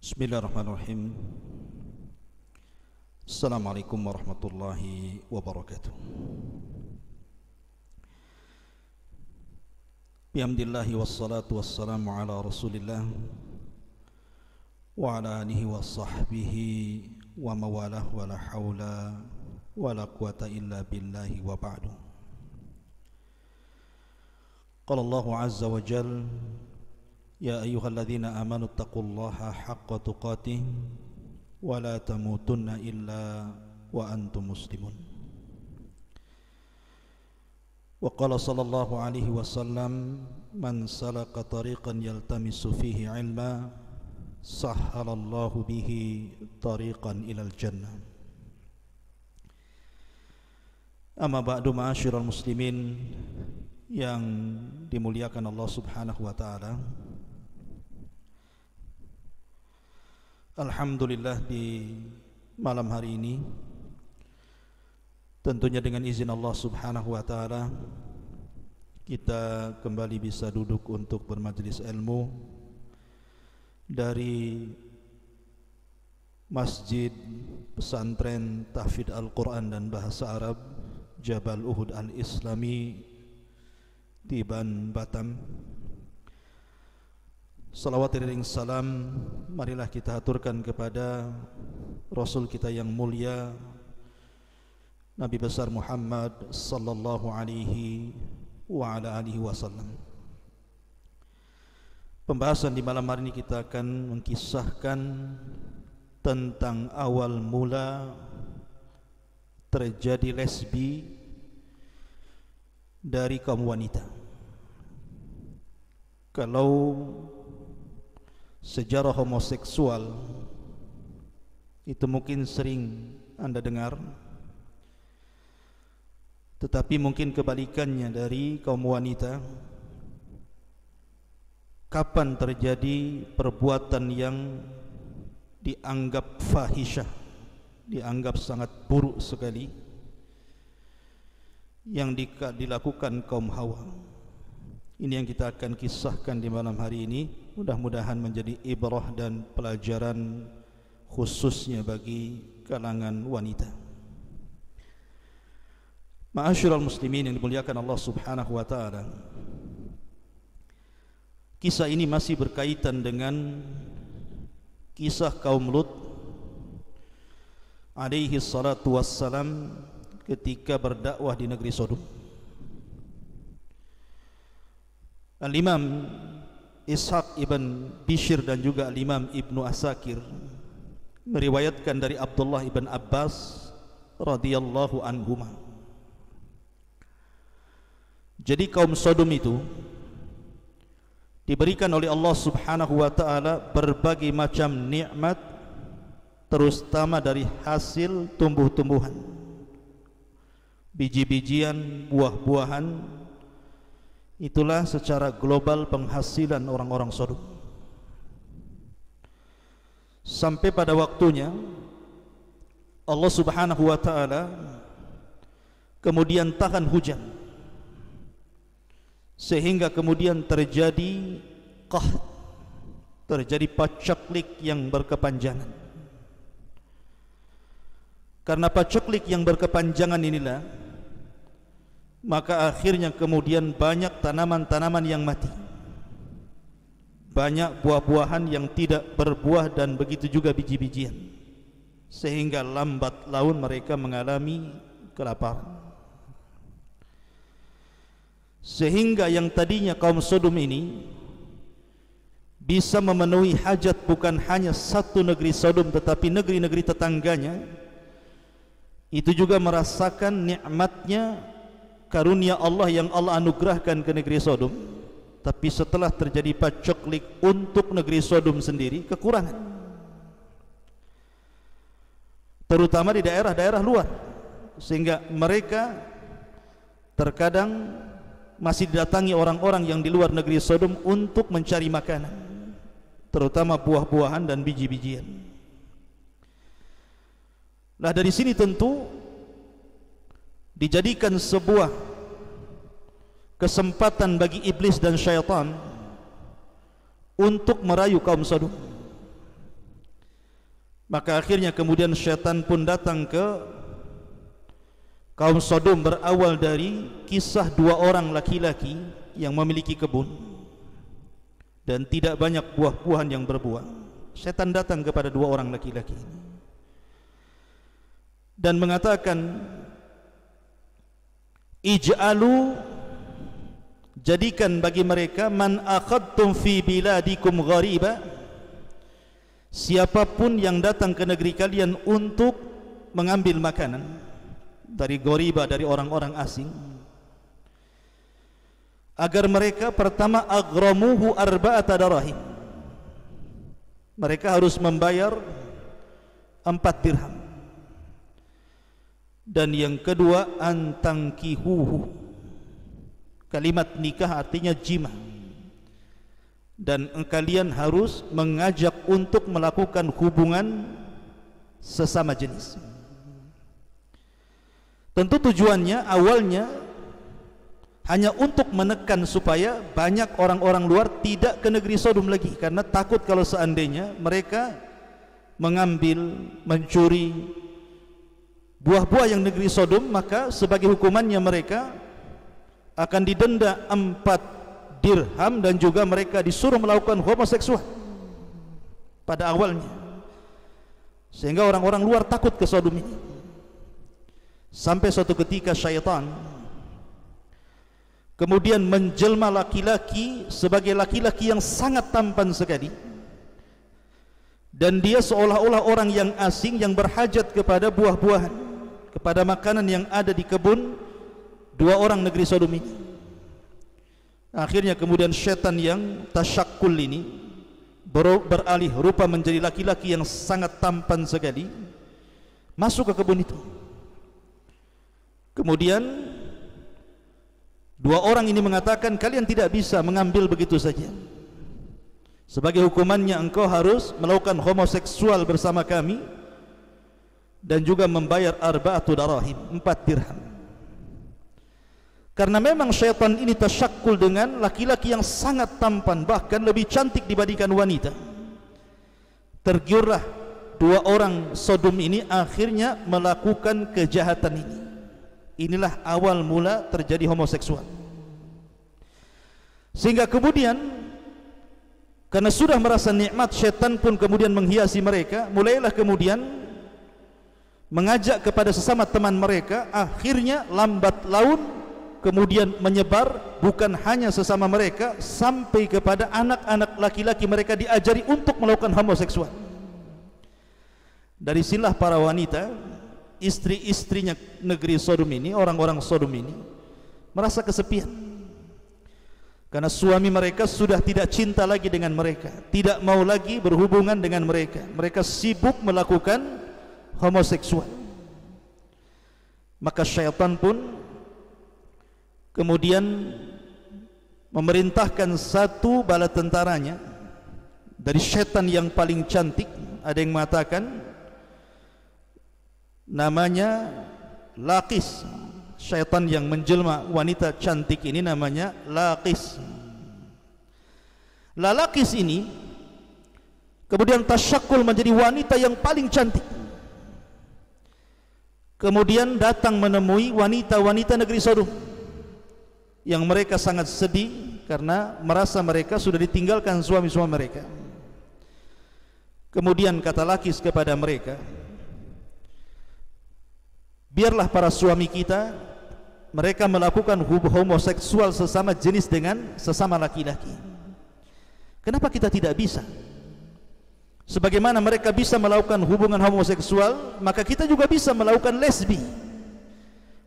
Bismillahirrahmanirrahim. Assalamualaikum warahmatullahi wabarakatuh. Bihamdillahi wassalatu wassalamu ala rasulillah wa ala alihi wa sahbihi wa mawalah wa la hawla wa la quwata illa billahi wa ba'du. Qala Allahu azza wa jal: Ya ayyuhalladzina amanu taqullaha haqqa tuqatih wa la tamutunna illa wa antum muslimun. Wa qala sallallahu alaihi wasallam: Man salaka tariqan yaltamisu fihi ilma sahhalallahu bihi tariqan ilal jannah. Amma ba'du, ma'asyiral muslimin yang dimuliakan Allah Subhanahu wa taala. Alhamdulillah, di malam hari ini tentunya dengan izin Allah Subhanahu wa taala kita kembali bisa duduk untuk bermajlis ilmu dari Masjid Pesantren Tahfidz Al-Quran dan Bahasa Arab Jabal Uhud Al-Islami di Ban, Batam. Salawat dan salam marilah kita aturkan kepada Rasul kita yang mulia, Nabi besar Muhammad sallallahu alaihi wa ala alihi wasallam. Pembahasan di malam hari ini kita akan mengkisahkan tentang awal mula terjadi lesbi dari kaum wanita. Kalau sejarah homoseksual itu mungkin sering Anda dengar, tetapi mungkin kebalikannya dari kaum wanita. Kapan terjadi perbuatan yang dianggap fahisyah, dianggap sangat buruk sekali, yang dilakukan kaum Hawa? Ini yang kita akan kisahkan di malam hari ini. Mudah-mudahan menjadi ibrah dan pelajaran khususnya bagi kalangan wanita. Ma'asyiral muslimin yang dimuliakan Allah Subhanahu wa taala. Kisah ini masih berkaitan dengan kisah kaum Lut alaihi salatu wassalam ketika berdakwah di negeri Sodom. Al-Imam Ishaq ibn Bishr dan juga Al-Imam Ibnu Asakir meriwayatkan dari Abdullah ibn Abbas radhiyallahu anhuma. Jadi kaum Sodom itu diberikan oleh Allah Subhanahu wa taala berbagai macam nikmat, terutama dari hasil tumbuh-tumbuhan, biji-bijian, buah-buahan. Itulah secara global penghasilan orang-orang Sodom. Sampai pada waktunya Allah Subhanahu wa taala kemudian tahan hujan, sehingga kemudian terjadi qahd, terjadi paceklik yang berkepanjangan. Karena paceklik yang berkepanjangan inilah, maka akhirnya kemudian banyak tanaman-tanaman yang mati, banyak buah-buahan yang tidak berbuah, dan begitu juga biji-bijian, sehingga lambat laun mereka mengalami kelaparan. Sehingga yang tadinya kaum Sodom ini bisa memenuhi hajat bukan hanya satu negeri Sodom, tetapi negeri-negeri tetangganya, itu juga merasakan nikmatnya karunia Allah yang Allah anugerahkan ke negeri Sodom. Tapi setelah terjadi paceklik untuk negeri Sodom sendiri, kekurangan, terutama di daerah-daerah luar, sehingga mereka terkadang masih didatangi orang-orang yang di luar negeri Sodom untuk mencari makanan, terutama buah-buahan dan biji-bijian. Nah, dari sini tentu dijadikan sebuah kesempatan bagi iblis dan syaitan untuk merayu kaum Sodom. Maka akhirnya kemudian syaitan pun datang ke kaum Sodom, berawal dari kisah dua orang laki-laki yang memiliki kebun dan tidak banyak buah-buahan yang berbuah. Syaitan datang kepada dua orang laki-laki ini dan mengatakan, ij'alu, jadikan bagi mereka, man akhadtum fi biladikum ghariba, siapapun yang datang ke negeri kalian untuk mengambil makanan dari ghariba, dari orang-orang asing, agar mereka pertama aghramuhu arba'ata darahim, mereka harus membayar 4 dirham, dan yang kedua antangkihuhu, kalimat nikah artinya jima, dan kalian harus mengajak untuk melakukan hubungan sesama jenis. Tentu tujuannya awalnya hanya untuk menekan supaya banyak orang-orang luar tidak ke negeri Sodom lagi, karena takut kalau seandainya mereka mengambil, mencuri buah-buah yang negeri Sodom, maka sebagai hukumannya mereka akan didenda 4 dirham dan juga mereka disuruh melakukan homoseksual pada awalnya, sehingga orang-orang luar takut ke Sodom ini. Sampai suatu ketika syaitan kemudian menjelma laki-laki sebagai laki-laki yang sangat tampan sekali, dan dia seolah-olah orang yang asing yang berhajat kepada buah-buahan, kepada makanan yang ada di kebun dua orang negeri Sodom ini. Akhirnya kemudian syaitan yang tasyakkul ini beralih rupa menjadi laki-laki yang sangat tampan sekali, masuk ke kebun itu. Kemudian dua orang ini mengatakan, kalian tidak bisa mengambil begitu saja, sebagai hukumannya engkau harus melakukan homoseksual bersama kami dan juga membayar arba'atu darahim, 4 dirham. Karena memang syaitan ini tasyakkul dengan laki-laki yang sangat tampan, bahkan lebih cantik dibandingkan wanita. Tergiurlah dua orang Sodom ini akhirnya melakukan kejahatan ini. Inilah awal mula terjadi homoseksual. Sehingga kemudian karena sudah merasa nikmat, syaitan pun kemudian menghiasi mereka, mulailah kemudian mengajak kepada sesama teman mereka. Akhirnya lambat laun kemudian menyebar, bukan hanya sesama mereka, sampai kepada anak-anak laki-laki mereka diajari untuk melakukan homoseksual. Dari sinilah para wanita, istri-istrinya negeri Sodom ini, orang-orang Sodom ini merasa kesepian, karena suami mereka sudah tidak cinta lagi dengan mereka, tidak mau lagi berhubungan dengan mereka. Mereka sibuk melakukan homoseksual. Maka syaitan pun kemudian memerintahkan satu bala tentaranya dari syaitan yang paling cantik. Ada yang mengatakan namanya Laqis. Syaitan yang menjelma wanita cantik ini namanya Laqis. Laqis ini kemudian tasyakkul menjadi wanita yang paling cantik. Kemudian datang menemui wanita-wanita negeri Sodom yang mereka sangat sedih karena merasa mereka sudah ditinggalkan suami-suami mereka. Kemudian kata Laqis kepada mereka, biarlah para suami kita mereka melakukan homoseksual sesama jenis dengan sesama laki-laki. Kenapa kita tidak bisa? Sebagaimana mereka bisa melakukan hubungan homoseksual, maka kita juga bisa melakukan lesbi,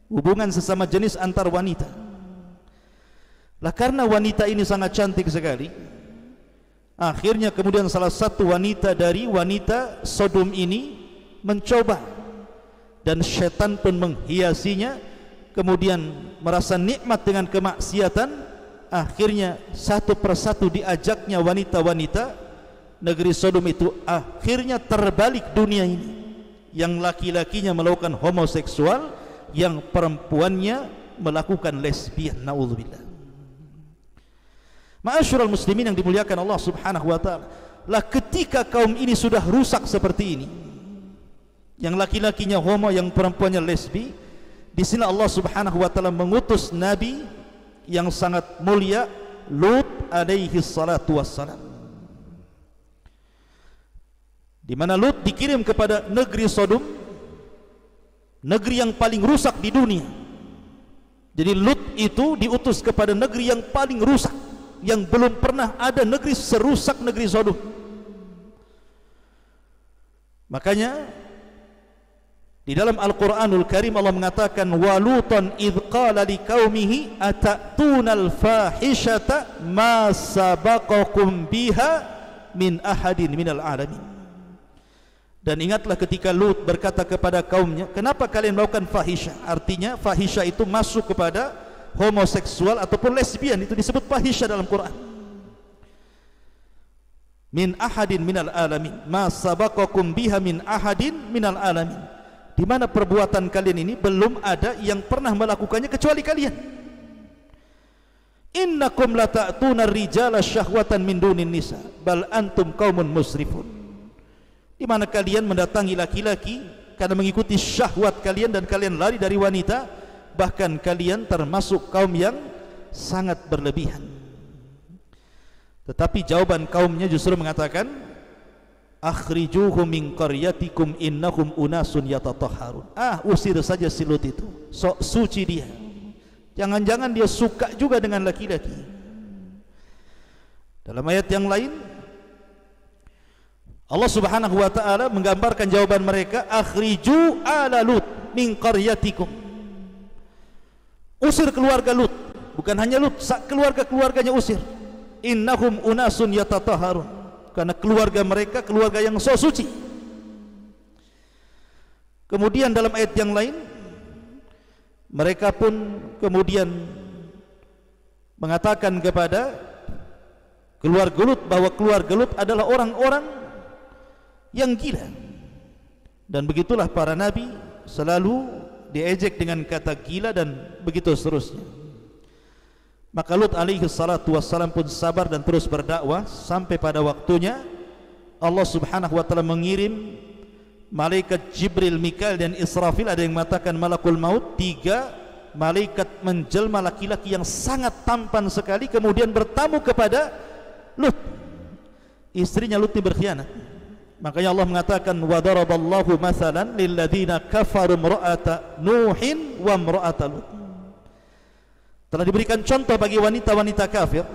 hubungan sesama jenis antar wanita. Lah karena wanita ini sangat cantik sekali, akhirnya kemudian salah satu wanita dari wanita Sodom ini mencoba, dan syaitan pun menghiasinya, kemudian merasa nikmat dengan kemaksiatan. Akhirnya satu persatu diajaknya wanita-wanita negeri Sodom itu, akhirnya terbalik dunia ini, yang laki-lakinya melakukan homoseksual, yang perempuannya melakukan lesbian. Na'udzubillah. Ma'asyiral muslimin yang dimuliakan Allah Subhanahu wa taala, lah ketika kaum ini sudah rusak seperti ini, yang laki-lakinya homo, yang perempuannya lesbi. Di sini Allah Subhanahu wa taala mengutus nabi yang sangat mulia, Lut alaihi salatu wassalam, di mana Lut dikirim kepada negeri Sodom, negeri yang paling rusak di dunia. Jadi Lut itu diutus kepada negeri yang paling rusak, yang belum pernah ada negeri serusak negeri Sodom. Makanya di dalam Al-Quranul Karim Allah mengatakan, walutan idh qala liqaumihi atattunal fahishata ma sabaqakum biha min ahadin minal alamin. Dan ingatlah ketika Lut berkata kepada kaumnya, kenapa kalian melakukan fahisha? Artinya fahisha itu masuk kepada homoseksual ataupun lesbian, itu disebut fahisha dalam Quran. Min ahadin minal alamin, ma sabaqakum biha min ahadin minal alamin. Di mana perbuatan kalian ini belum ada yang pernah melakukannya kecuali kalian. Innakum lata'tuna rijala syahwatan min dunin nisa bal antum qaumun musrifun. Di mana kalian mendatangi laki-laki karena mengikuti syahwat kalian dan kalian lari dari wanita, bahkan kalian termasuk kaum yang sangat berlebihan. Tetapi jawaban kaumnya justru mengatakan, akhrijuhum min qaryatikum innahum unasun yatatahharun. Usir saja si Lut itu, sok suci dia. Jangan-jangan dia suka juga dengan laki-laki. Dalam ayat yang lain Allah Subhanahu wa taala menggambarkan jawaban mereka, akhriju ala Lut min qaryatikum. Usir keluarga Lut, bukan hanya Lut, keluarga-keluarganya usir. Innahum unasun yatatahharun, karena keluarga mereka keluarga yang so suci. Kemudian dalam ayat yang lain mereka pun kemudian mengatakan kepada keluarga Lut bahwa keluarga Lut adalah orang-orang yang gila. Dan begitulah para nabi selalu diejek dengan kata gila dan begitu seterusnya. Maka Lut alaihi salatu wassalam pun sabar dan terus berdakwah sampai pada waktunya Allah Subhanahu wa taala mengirim malaikat Jibril, Mikail dan Israfil. Ada yang mengatakan malakul maut, 3 malaikat menjelma laki-laki yang sangat tampan sekali, kemudian bertamu kepada Lut. Istrinya Lut berkhianat. Makanya Allah mengatakan, wa daraballahu mathalan lil ladzina kafaru imra'ata Nuhin wa imra'ata Lut. Telah diberikan contoh bagi wanita-wanita kafir,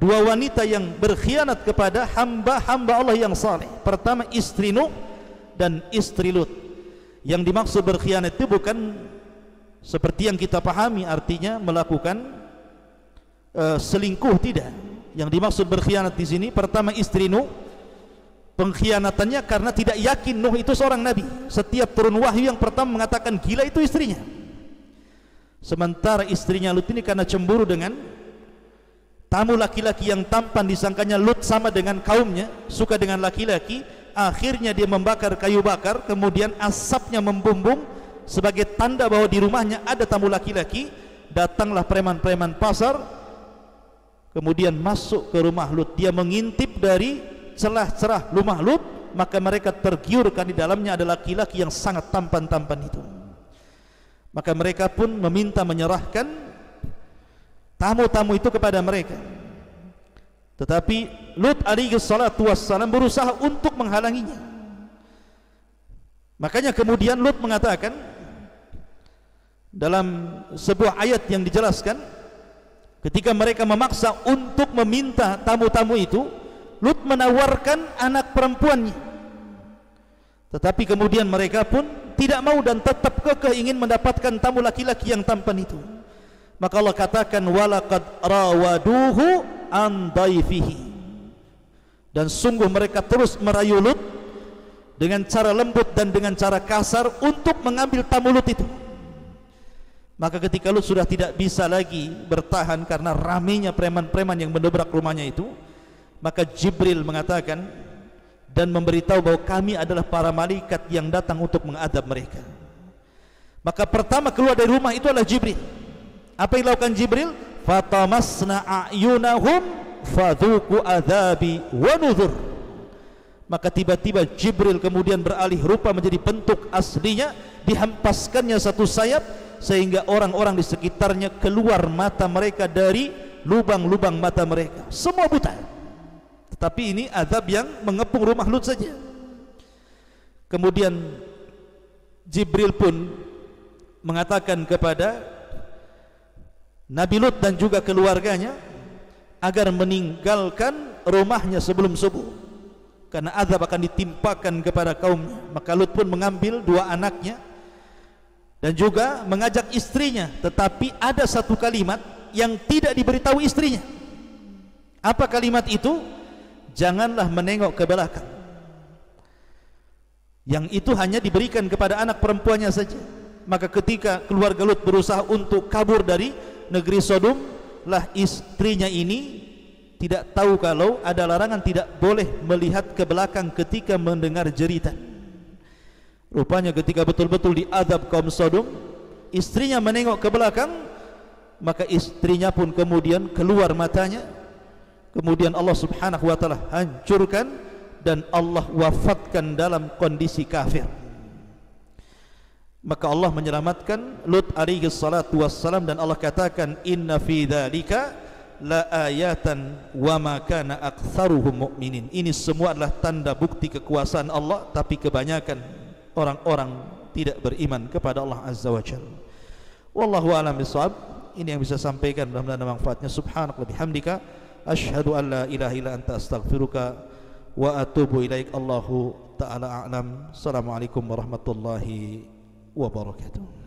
2 wanita yang berkhianat kepada hamba-hamba Allah yang saleh. Pertama istri Nuh dan istri Lut. Yang dimaksud berkhianat itu bukan seperti yang kita pahami, artinya melakukan selingkuh, tidak. Yang dimaksud berkhianat di sini pertama istri Nuh, pengkhianatannya karena tidak yakin Nuh itu seorang nabi. Setiap turun wahyu yang pertama mengatakan gila itu istrinya. Sementara istrinya Lut ini karena cemburu dengan tamu laki-laki yang tampan, disangkanya Lut sama dengan kaumnya, suka dengan laki-laki. Akhirnya dia membakar kayu bakar, kemudian asapnya membumbung sebagai tanda bahwa di rumahnya ada tamu laki-laki. Datanglah preman-preman pasar, kemudian masuk ke rumah Lut. Dia mengintip dari celah-celah rumah Lut, maka mereka tergiurkan di dalamnya ada laki-laki yang sangat tampan-tampan itu. Maka mereka pun meminta menyerahkan tamu-tamu itu kepada mereka. Tetapi Lut alaihi salatu wassalam berusaha untuk menghalanginya. Makanya kemudian Lut mengatakan dalam sebuah ayat yang dijelaskan, ketika mereka memaksa untuk meminta tamu-tamu itu, Lut menawarkan anak perempuannya. Tetapi kemudian mereka pun tidak mau dan tetap kekeh ingin mendapatkan tamu laki-laki yang tampan itu. Maka Allah katakan, walaqad rawaduhu an daifihi, dan sungguh mereka terus merayu Lut dengan cara lembut dan dengan cara kasar untuk mengambil tamu Lut itu. Maka ketika Lut sudah tidak bisa lagi bertahan karena ramainya preman-preman yang mendobrak rumahnya itu, maka Jibril mengatakan dan memberitahu bahwa kami adalah para malaikat yang datang untuk mengadab mereka. Maka pertama keluar dari rumah itu adalah Jibril. Apa yang dilakukan Jibril? Fatamasna a'yunahum fadhuku adzabi wa nuzur. Maka tiba-tiba Jibril kemudian beralih rupa menjadi bentuk aslinya, dihempaskannya satu sayap sehingga orang-orang di sekitarnya keluar mata mereka dari lubang-lubang mata mereka, semua buta. Tetapi ini azab yang mengepung rumah Lut saja. Kemudian Jibril pun mengatakan kepada Nabi Lut dan juga keluarganya agar meninggalkan rumahnya sebelum subuh, karena azab akan ditimpakan kepada kaumnya. Maka Lut pun mengambil dua anaknya dan juga mengajak istrinya, tetapi ada satu kalimat yang tidak diberitahu istrinya. Apa kalimat itu? Janganlah menengok ke belakang. Yang itu hanya diberikan kepada anak perempuannya saja. Maka ketika keluarga Lut berusaha untuk kabur dari negeri Sodom, lah istrinya ini tidak tahu kalau ada larangan tidak boleh melihat ke belakang ketika mendengar jeritan. Rupanya ketika betul-betul diazab kaum Sodom, istrinya menengok ke belakang, maka istrinya pun kemudian keluar matanya. Kemudian Allah subhanahu wa ta'ala hancurkan dan Allah wafatkan dalam kondisi kafir. Maka Allah menyelamatkan Lut alaihi salatu wassalam, dan Allah katakan inna fi dzalika la ayatan wa ma kana aktsaruhum mu'minin. Ini semua adalah tanda bukti kekuasaan Allah, tapi kebanyakan orang-orang tidak beriman kepada Allah azza wa jalla. Wallahu a'lam bishawab. Ini yang bisa sampaikan, mudah-mudahan ada manfaatnya. Subhanaka wa bihamdika asyhadu an la ilaha illa anta astaghfiruka wa atubu ilaik. Allahu ta'ala a'lam. Assalamualaikum warahmatullahi wabarakatuh.